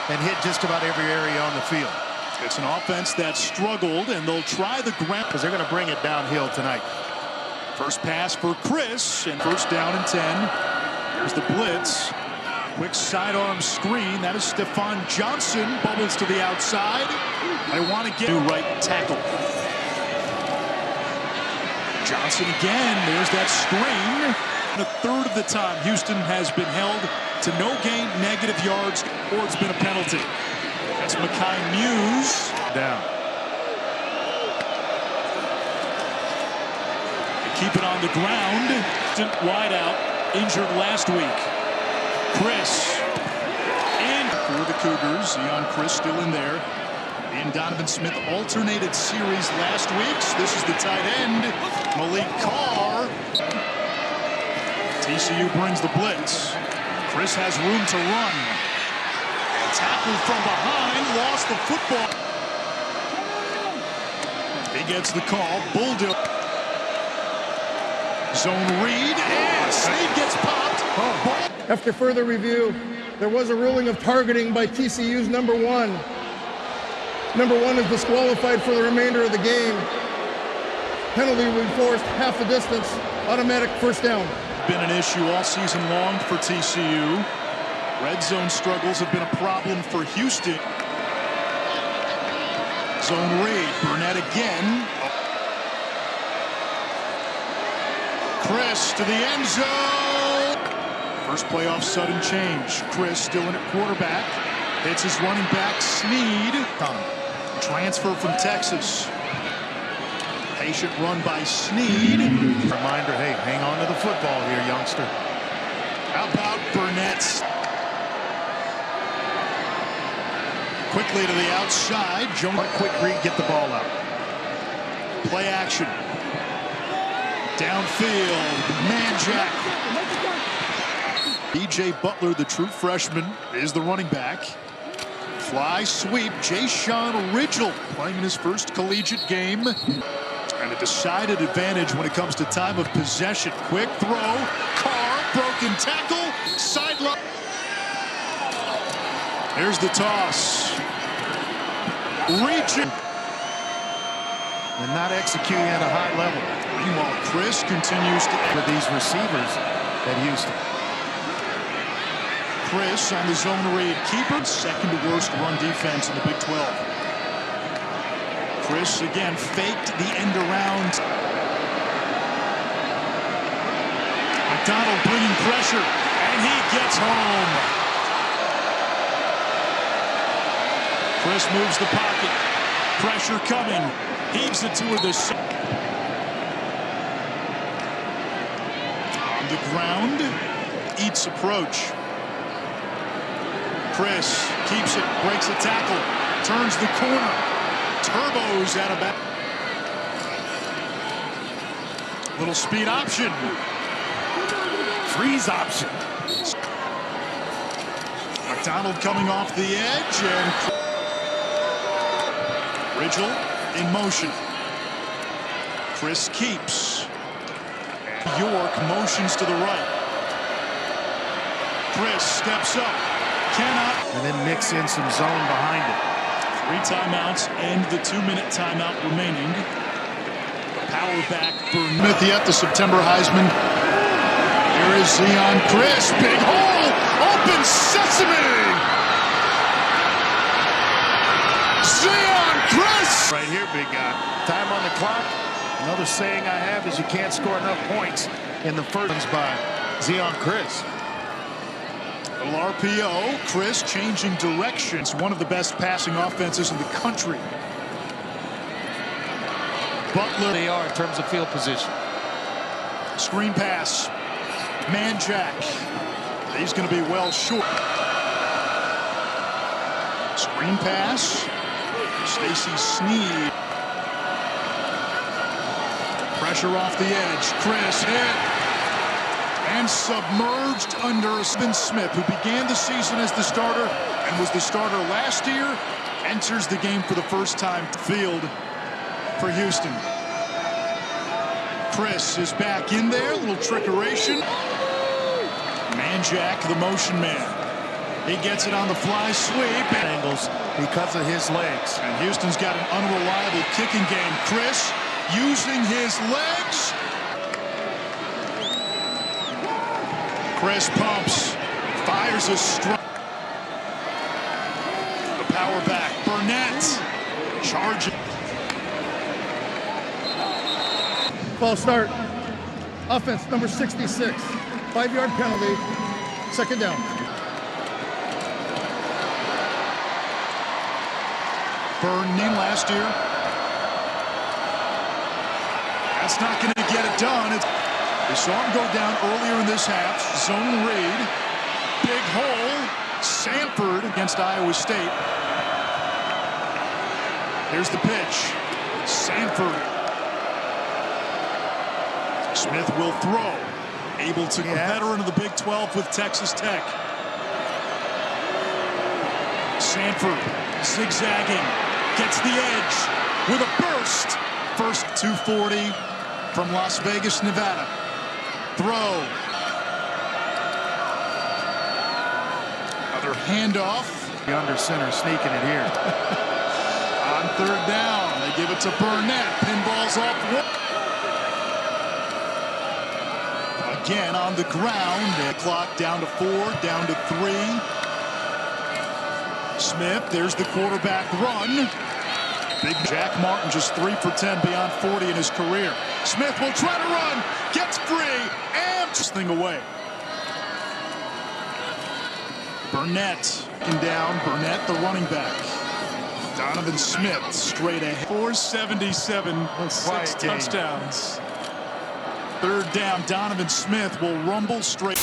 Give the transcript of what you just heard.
and hit just about every area on the field. It's an offense that struggled, and they'll try the ground. Because they're going to bring it downhill tonight. First pass for Chris, and first down and 10. Here's the blitz. Quick sidearm screen. That is Stephon Johnson. Bubbles to the outside. They want to get right tackle. Johnson again. There's that screen. And a third of the time, Houston has been held to no gain, negative yards, or it's been a penalty. That's Mekhi Muse. Down. They keep it on the ground. Wide out. Injured last week. Chris. And for the Cougars. Chris still in there. And Donovan Smith alternated series last week. This is the tight end, Malik Carr. TCU brings the blitz. Chris has room to run. Tackled from behind, lost the football. He gets the call. Bulldog. Zone read, and Snead gets popped. After further review, there was a ruling of targeting by TCU's number one. Number one is disqualified for the remainder of the game. Penalty will be forced half the distance. Automatic first down. Been an issue all season long for TCU. Red zone struggles have been a problem for Houston. Zone read. Burnett again. Chris to the end zone. First playoff sudden change. Chris still in at quarterback. Hits his running back, Snead. Transfer from Texas. Patient run by Snead. Reminder, hey, hang on to the football here, youngster. How about Burnett? Quickly to the outside. One quick read, get the ball out. Play action. Downfield. Man jack. B.J. Butler, the true freshman, is the running back. Fly sweep. Jayshon Ridgel playing in his first collegiate game. And a decided advantage when it comes to time of possession. Quick throw. Carr, broken tackle. Sideline. Here's the toss. Reaching. And not executing at a high level. Meanwhile, Chris continues to with these receivers at Houston. Chris on the zone read keeper. Second to worst run defense in the Big 12. Chris again faked the end around. McDonald bringing pressure, and he gets home. Chris moves the pocket. Pressure coming. Heaves it to the on the ground. Eats approach. Chris keeps it, breaks a tackle, turns the corner, turbos out of back. Little speed option. Freeze option. McDonald coming off the edge, and Ridgel in motion. Chris keeps. York motions to the right. Chris steps up. Cannot. And then mix in some zone behind it. 3 timeouts and the 2-minute timeout remaining. The power back for Smith yet, the September Heisman. Here is Zeon Chris. Big hole. Open sesame. Zeon Chris. Right here, big guy. Time on the clock. Another saying I have is you can't score enough points in the first ones by Zeon Chris. Little RPO. Chris changing directions. One of the best passing offenses in the country. Butler. They are in terms of field position. Screen pass. Man jack. He's going to be well short. Screen pass. Stacy Snead. Pressure off the edge. Chris hit. And submerged under Stephen Smith, who began the season as the starter and was the starter last year, enters the game for the first time. Field for Houston. Chris is back in there. Little trickeration. Man jack, the motion man. He gets it on the fly sweep. Angles because of his legs. And Houston's got an unreliable kicking game. Chris using his legs. Chris pumps, fires a strike. The power back. Burnett charging. False start. Offense number 66. 5-yard penalty. Second down. Burning last year. That's not going to get it done. We saw him go down earlier in this half. Zone read. Big hole. Sanford against Iowa State. Here's the pitch. Sanford. Smith will throw. Able to, a veteran of the Big 12 with Texas Tech. Sanford zigzagging. Gets the edge with a burst. First 240 from Las Vegas, Nevada. Throw. Another handoff. Under center sneaking it here. On third down, they give it to Burnett. Pinballs off one. Again on the ground. The clock down to 4, down to 3. Smith, there's the quarterback run. Big Jack Martin just 3 for 10 beyond 40 in his career. Smith will try to run, gets free, and this thing away. Burnett down. Burnett, the running back. Donovan Smith straight ahead. 477 with 6 touchdowns. Third down, Donovan Smith will rumble straight.